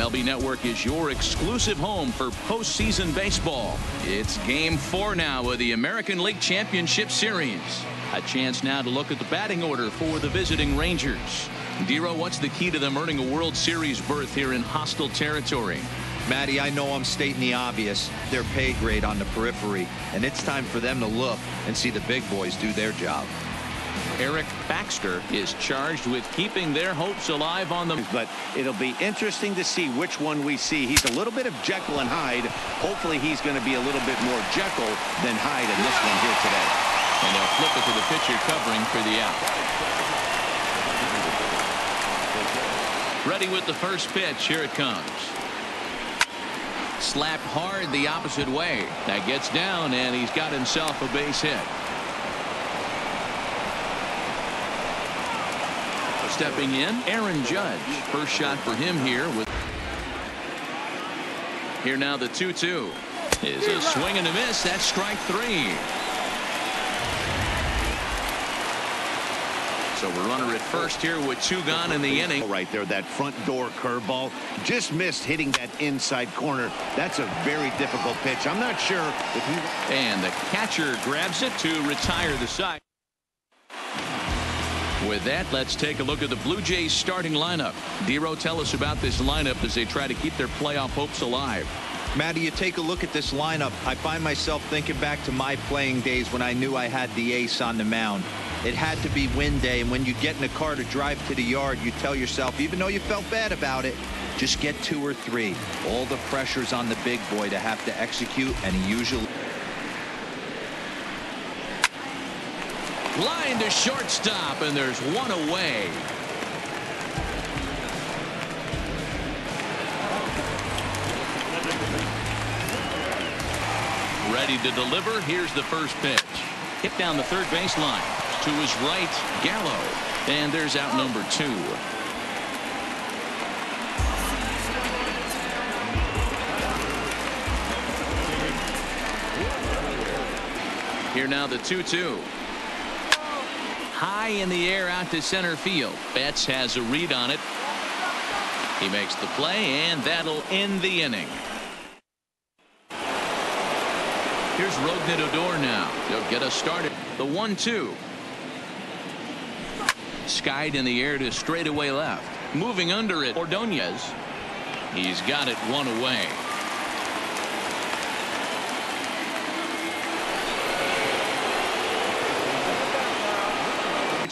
MLB Network is your exclusive home for postseason baseball. It's Game 4 now of the American League Championship Series. A chance now to look at the batting order for the visiting Rangers. Dero, what's the key to them earning a World Series berth here in hostile territory? Matty, I know I'm stating the obvious. Their pay grade on the periphery, and it's time for them to look and see the big boys do their job. Eric Baxter is charged with keeping their hopes alive on them. But it'll be interesting to see which one we see. He's a little bit of Jekyll and Hyde. Hopefully he's going to be a little bit more Jekyll than Hyde in this one here today. And they'll flip it to the pitcher covering for the out. Ready with the first pitch. Here it comes. Slapped hard the opposite way. That gets down, and he's got himself a base hit. Stepping in, Aaron Judge. First shot for him here. Here now the 2-2 is a swing and a miss. That's strike 3. So we're runner at first here with 2 gone in the inning. Right there, that front door curveball just missed hitting that inside corner. That's a very difficult pitch. I'm not sure if he... And the catcher grabs it to retire the side. With that, let's take a look at the Blue Jays starting lineup. Dero, tell us about this lineup as they try to keep their playoff hopes alive. Matty, you take a look at this lineup. I find myself thinking back to my playing days when I knew I had the ace on the mound. It had to be win day, and when you get in a car to drive to the yard, you tell yourself, even though you felt bad about it, just get 2 or 3. All the pressure's on the big boy to have to execute, and he usually... Line to shortstop, and there's 1 away. Ready to deliver. Here's the first pitch. Hit down the third baseline. To his right, Gallo. And there's out number 2. Here now the 2-2. High in the air out to center field. Betts has a read on it. He makes the play, and that'll end the inning. Here's Rougned Odor now. He'll get us started. The 1-2. Skied in the air to straightaway left. Moving under it, Ordonez. He's got it 1 away.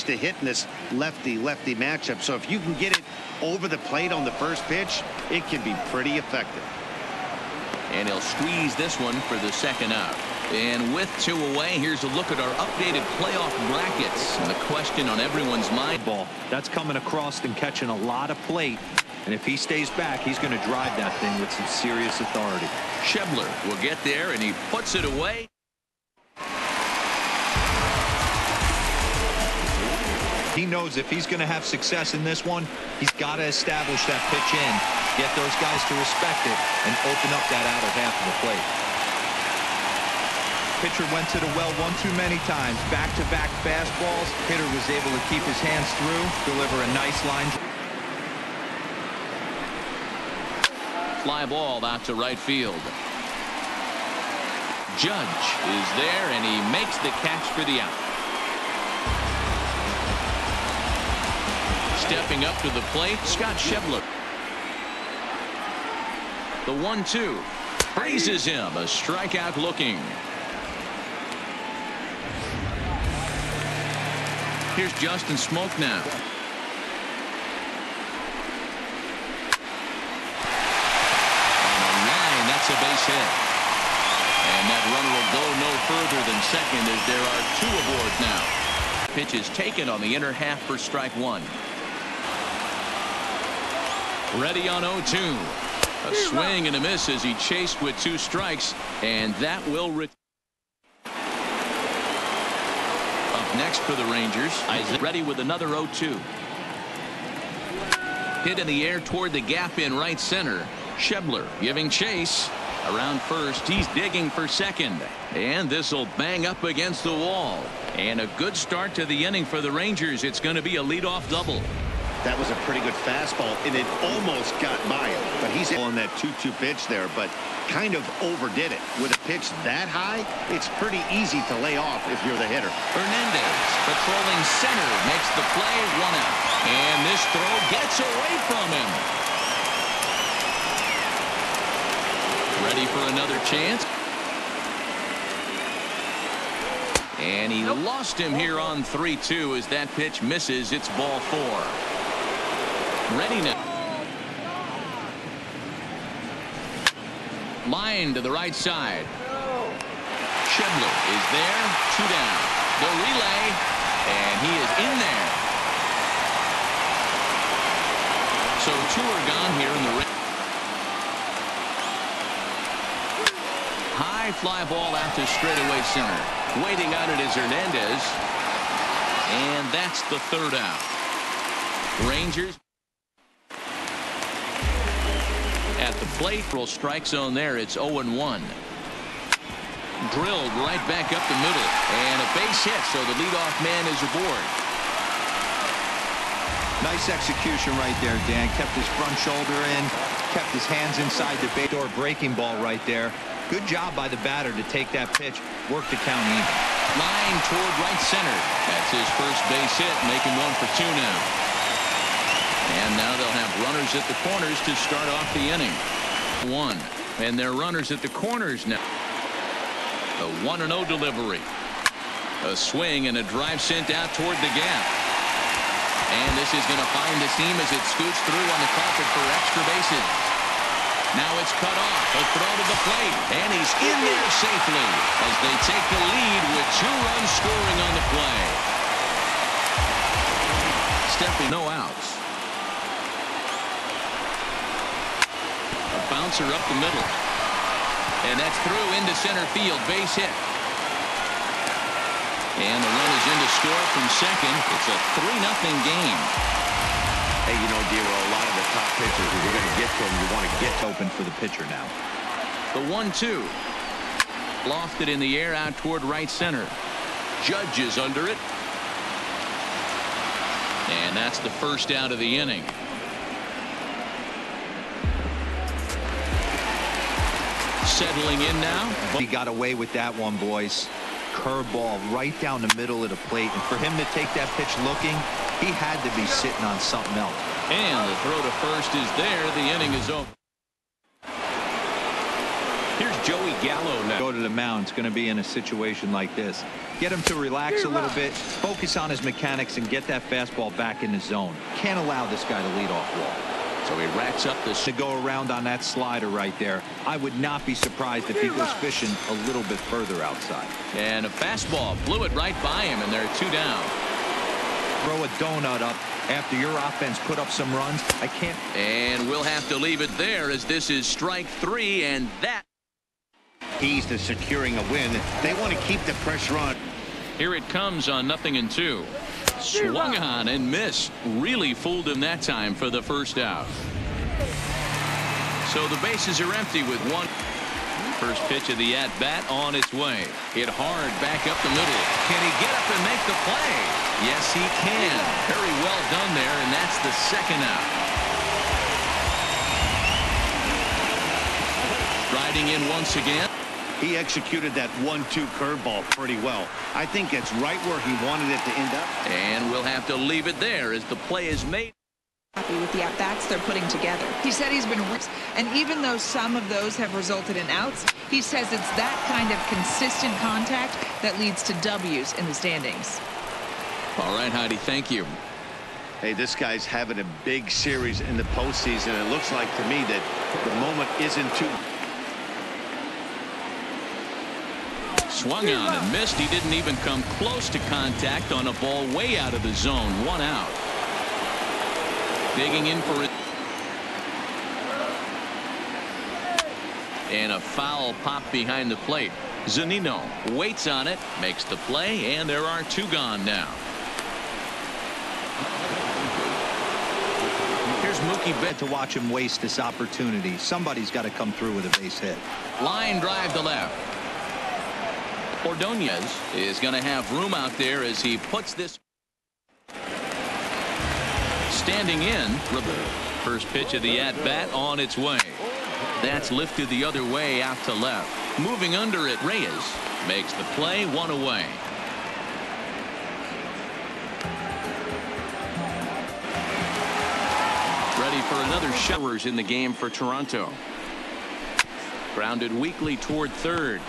To hit in this lefty-lefty matchup. So if you can get it over the plate on the first pitch, it can be pretty effective. And he'll squeeze this one for the second out. And with 2 away, here's a look at our updated playoff brackets. And the question on everyone's mind. Ball. That's coming across and catching a lot of plate. And if he stays back, he's going to drive that thing with some serious authority. Schebler will get there, and he puts it away. He knows if he's going to have success in this one, he's got to establish that pitch in, get those guys to respect it, and open up that outer half of the plate. Pitcher went to the well one too many times. Back-to-back fastballs. Hitter was able to keep his hands through, deliver a nice line. Fly ball out to right field. Judge is there, and he makes the catch for the out. Stepping up to the plate, Scott Schebler. The 1-2 freezes him. A strikeout looking. Here's Justin Smoke now. On a line, that's a base hit. And that runner will go no further than second as there are 2 aboard now. Pitch is taken on the inner half for strike 1. Ready on 0-2. A swing and a miss as he chased with 2 strikes, and that will up next for the Rangers. Ready with another 0-2. Hit in the air toward the gap in right center. Schebler giving chase. Around first, he's digging for second. And this will bang up against the wall. And a good start to the inning for the Rangers. It's going to be a leadoff double. That was a pretty good fastball, and it almost got by him. But he's on that 2-2 pitch there, but kind of overdid it. With a pitch that high, it's pretty easy to lay off if you're the hitter. Hernandez patrolling center makes the play, 1 out. And this throw gets away from him. Ready for another chance. And he lost him here on 3-2 as that pitch misses. It's ball 4. Ready now. Line to the right side. Schebler is there. 2 down. The relay. And he is in there. So 2 are gone here in the ring. High fly ball out to straightaway center. Waiting on it is Hernandez. And that's the 3rd out. Rangers at the plate. Strike zone there. It's 0-1. Drilled right back up the middle. And a base hit, so the leadoff man is aboard. Nice execution right there, Dan. Kept his front shoulder in. Kept his hands inside the base door. Breaking ball right there. Good job by the batter to take that pitch. Work the count even. Line toward right center. That's his first base hit, making 1 for 2 now. And now they'll have runners at the corners to start off the inning. 1. And they're runners at the corners now. A 1-0 delivery. A swing and a drive sent out toward the gap. And this is going to find the seam as it scoots through on the carpet for extra bases. Now it's cut off. A throw to the plate. And he's in there safely as they take the lead with 2 runs scoring on the play. Stepping, no outs. A bouncer up the middle. And that's through into center field. Base hit. And the run is in to score from second. It's a 3-0 game. Hey, you know, Dero, a lot of the top pitchers, if you're going to get to them, you want to get Open for the pitcher now. The 1-2. Lofted in the air out toward right center. Judge is under it. And that's the first out of the inning. Settling in now. He got away with that one, boys. Curveball right down the middle of the plate. And for him to take that pitch looking, he had to be sitting on something else. And the throw to first is there. The inning is over. Here's Joey Gallo now. Go to the mound. It's going to be in a situation like this. Get him to relax a little bit, focus on his mechanics, and get that fastball back in the zone. Can't allow this guy to lead off wall. So he racks up this to go around on that slider right there. I would not be surprised if he goes fishing a little bit further outside. And a fastball blew it right by him, and they're 2 down. Throw a donut up after your offense put up some runs. I can't. And we'll have to leave it there as this is strike 3, and that keys to securing a win. They want to keep the pressure on. Here it comes on 0-2. Swung on and missed. Really fooled him that time for the first out. So the bases are empty with 1. First pitch of the at-bat on its way. Hit hard back up the middle. Can he get up and make the play? Yes, he can. Very well done there, and that's the second out. Riding in once again. He executed that 1-2 curveball pretty well. I think it's right where he wanted it to end up. And we'll have to leave it there as the play is made. Happy with the at-bats they're putting together. He said he's been, and even though some of those have resulted in outs, he says it's that kind of consistent contact that leads to W's in the standings. All right, Heidi, thank you. Hey, this guy's having a big series in the postseason. It looks like to me that the moment isn't too. Swung on and missed. He didn't even come close to contact on a ball way out of the zone. 1 out. Digging in for it. And a foul pop behind the plate. Zunino waits on it, makes the play, and there are 2 gone now. Here's Mookie Betts to watch him waste this opportunity. Somebody's got to come through with a base hit. Line drive to left. Ordonez is going to have room out there as he puts this. standing in. First pitch of the at-bat on its way. That's lifted the other way out to left. Moving under it, Reyes makes the play, 1 away. Ready for another showers in the game for Toronto. Grounded weakly toward third.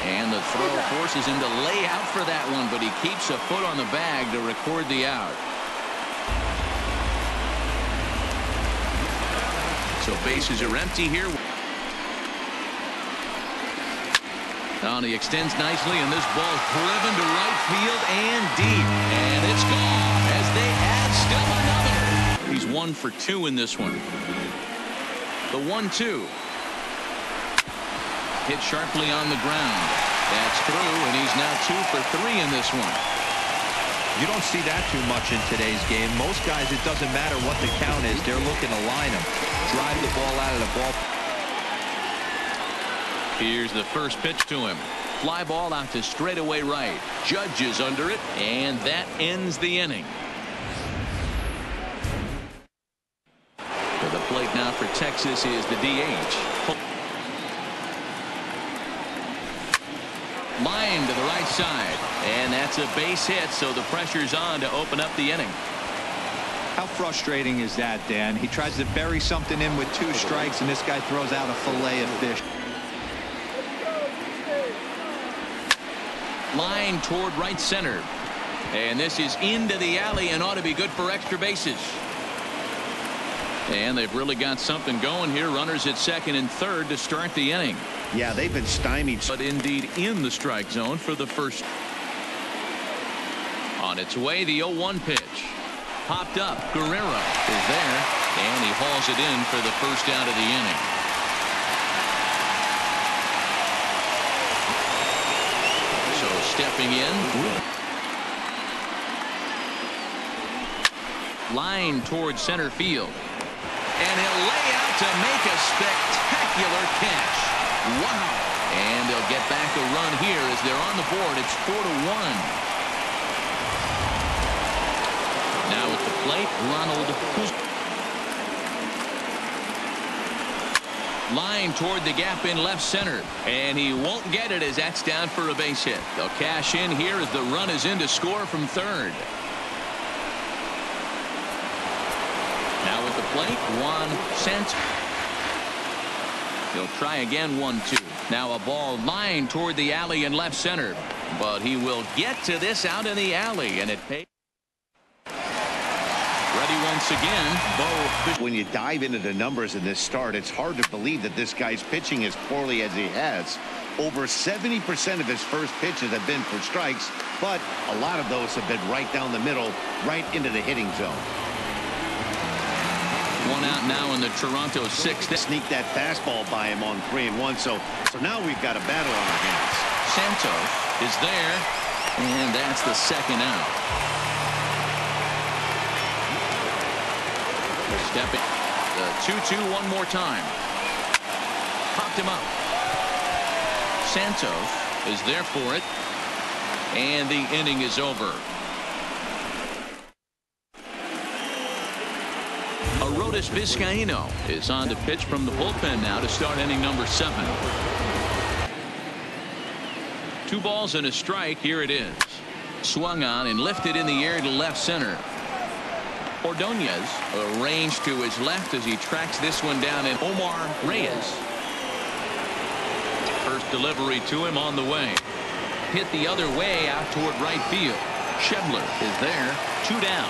And the throw forces him to lay out for that one, but he keeps a foot on the bag to record the out. So bases are empty here. Now he extends nicely, and this ball driven to right field and deep. And it's gone as they add still another. He's 1 for 2 in this one. The 1-2. Hit sharply on the ground. That's through, and he's now 2 for 3 in this one. You don't see that too much in today's game. Most guys, it doesn't matter what the count is. They're looking to line them. Drive the ball out of the ball. Here's the first pitch to him. Fly ball out to straightaway right. Judge is under it, and that ends the inning. To the plate now for Texas is the DH. Line to the right side, and that's a base hit, so the pressure's on to open up the inning. How frustrating is that, Dan? He tries to bury something in with 2 strikes, and this guy throws out a fillet of fish. Line toward right center, and this is into the alley and ought to be good for extra bases. And they've really got something going here. Runners at second and third to start the inning. Yeah, they've been stymied, but indeed in the strike zone for the first. On its way, the 0-1 pitch. Popped up. Guerrero is there, and he hauls it in for the first out of the inning. So stepping in. Line towards center field. And he'll lay out to make a spectacular catch. Wow. And they'll get back a run here as they're on the board. It's 4-1. Now at the plate, Ronald. Line toward the gap in left center. And he won't get it as that's down for a base hit. They'll cash in here as the run is in to score from third. Now at the plate, Juan Santos. He'll try again, 1-2. Now a ball lined toward the alley in left center. But he will get to this out in the alley, and it pays. Ready once again, Bo. When you dive into the numbers in this start, it's hard to believe that this guy's pitching as poorly as he has. Over 70% of his first pitches have been for strikes, but a lot of those have been right down the middle, right into the hitting zone. One out now in the Toronto sixth. Sneak that fastball by him on 3-1. So now we've got a battle on our hands. Santos is there, and that's the second out. Stepping the 2-2 one more time. Popped him up. Santos is there for it, and the inning is over. Arodys Vizcaíno is on to pitch from the bullpen now to start inning number 7. 2 balls and a strike. Here it is. Swung on and lifted in the air to left center. Ordonez arranged to his left as he tracks this one down, and Omar Reyes. First delivery to him on the way. Hit the other way out toward right field. Schebler is there. 2 down.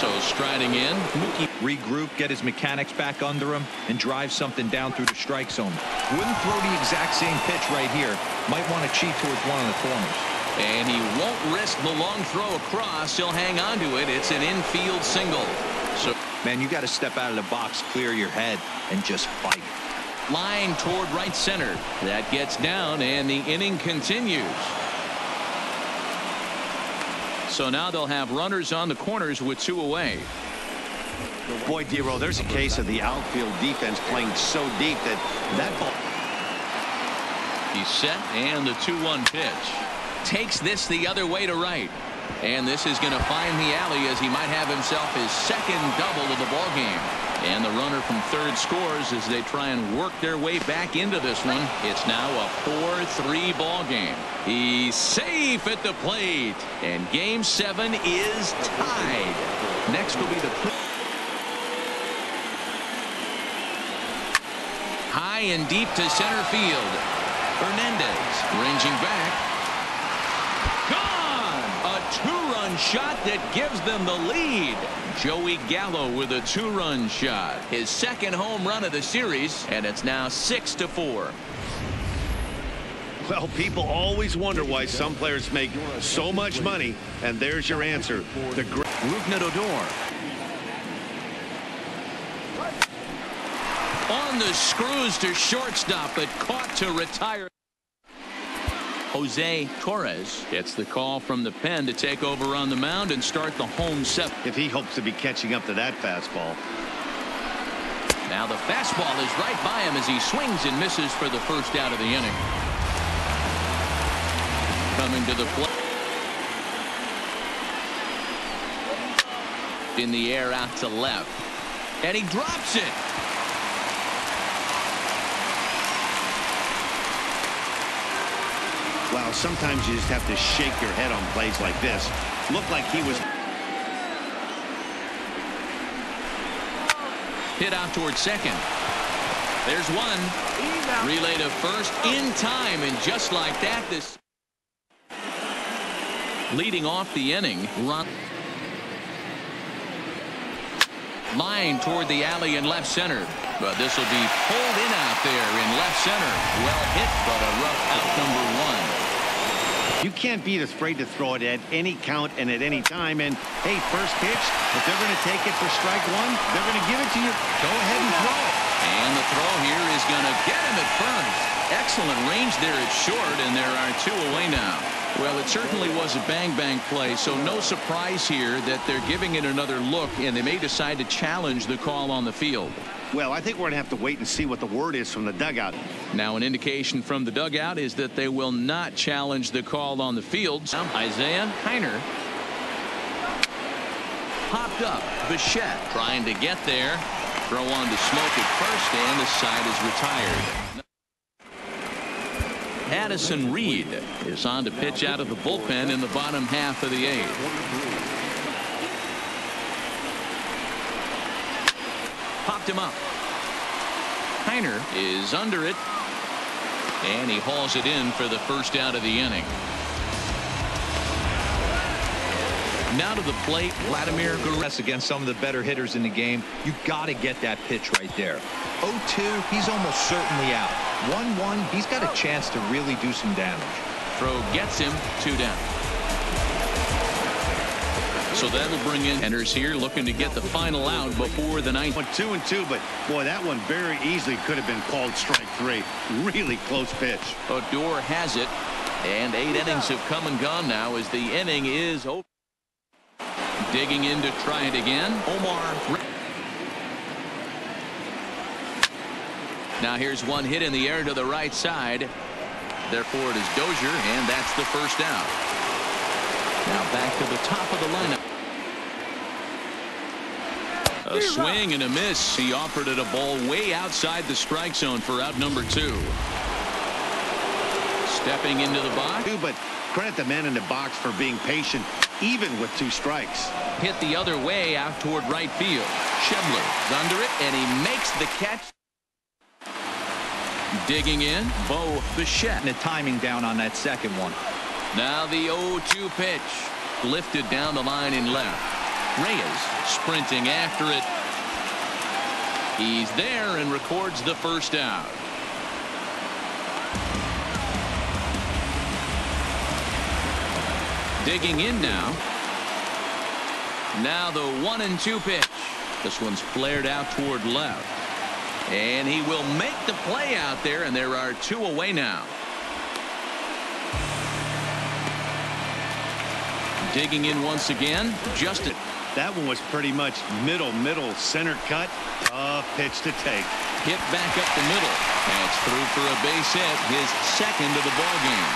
So striding in, Mookie. Regroup, get his mechanics back under him, and drive something down through the strike zone. Wouldn't throw the exact same pitch right here. Might want to cheat towards one of the corners. And he won't risk the long throw across. He'll hang on to it. It's an infield single. So, man, you got to step out of the box, clear your head, and just fight. Line toward right center. That gets down, and the inning continues. So now they'll have runners on the corners with 2 away. Boy, Dero, there's a case of the outfield defense playing so deep that ball. He's set, and the 2-1 pitch. Takes this the other way to right. And this is going to find the alley as he might have himself his second double of the ball game. And the runner from third scores as they try and work their way back into this one. It's now a 4-3 ball game. He's safe at the plate. And game 7 is tied. Next will be the high and deep to center field. Hernandez ranging back. Gone! A 2-run shot that gives them the lead. Joey Gallo with a 2-run shot. His second home run of the series, and it's now 6-4. Well, people always wonder why some players make so much money, and there's your answer. The Rougned Odor. On the screws to shortstop, but caught to retire. Jose Torres gets the call from the pen to take over on the mound and start the home 7. If he hopes to be catching up to that fastball. Now the fastball is right by him as he swings and misses for the first out of the inning. Coming to the plate. In the air out to left. And he drops it. Wow, sometimes you just have to shake your head on plays like this. Looked like he was hit out towards second. There's one. Relay to first in time, and just like that, this leading off the inning. Run line toward the alley in left center, but this will be pulled in out there in left center. Well hit, but a rough out number 1. You can't be afraid to throw it at any count and at any time. And hey, first pitch, if they're going to take it for strike 1, they're going to give it to you. Go ahead and throw it. And the throw here is going to get him at first. Excellent range there at short, and there are 2 away now. Well, it certainly was a bang-bang play, so no surprise here that they're giving it another look, and they may decide to challenge the call on the field. Well, I think we're going to have to wait and see what the word is from the dugout. Now, an indication from the dugout is that they will not challenge the call on the field. Isaiah Kiner popped up. Bichette trying to get there. Throw on to Smoke at first, and the side is retired. Addison Reed is on to pitch out of the bullpen in the bottom half of the 8th. Popped him up. Kiner is under it, and he hauls it in for the first out of the inning. Now to the plate, Vladimir Guerrero. Against some of the better hitters in the game, you got to get that pitch right there. 0-2, he's almost certainly out. 1-1, he's got a chance to really do some damage. Throw gets him 2 down. So that'll bring in Henders here, looking to get the final out before the 9th. 2-2, but boy, that one very easily could have been called strike 3. Really close pitch. Odor has it, and 8 innings have come and gone now as the inning is over. Digging in to try it again. Omar. Now here's one hit in the air to the right side. Therefore it is Dozier, and that's the first out. Now back to the top of the lineup. A swing and a miss. He offered it a ball way outside the strike zone for out number 2. Stepping into the box. But credit the man in the box for being patient, even with 2 strikes. Hit the other way out toward right field. Schebler is under it, and he makes the catch. Digging in, Bo Bichette. And the timing down on that second one. Now the 0-2 pitch. Lifted down the line in left. Reyes sprinting after it. He's there and records the first out. Digging in now. Now the 1-2 pitch. This one's flared out toward left. And he will make the play out there, and there are 2 away now. Digging in once again. Justin That one was pretty much middle, center cut. Tough pitch to take. Hit back up the middle. That's through for a base hit, his second of the ball game.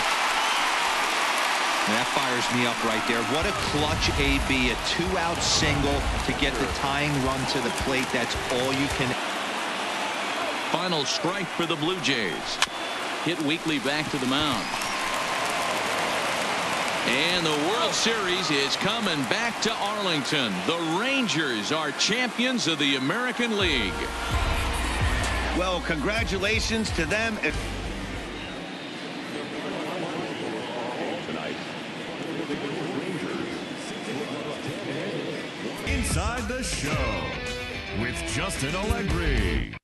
That fires me up right there. What a clutch AB, a 2-out single to get the tying run to the plate. That's all you can. Final strike for the Blue Jays. Hit weakly back to the mound. And the World Series is coming back to Arlington. The Rangers are champions of the American League. Well, congratulations to them. Inside the Show with Justin Allegri.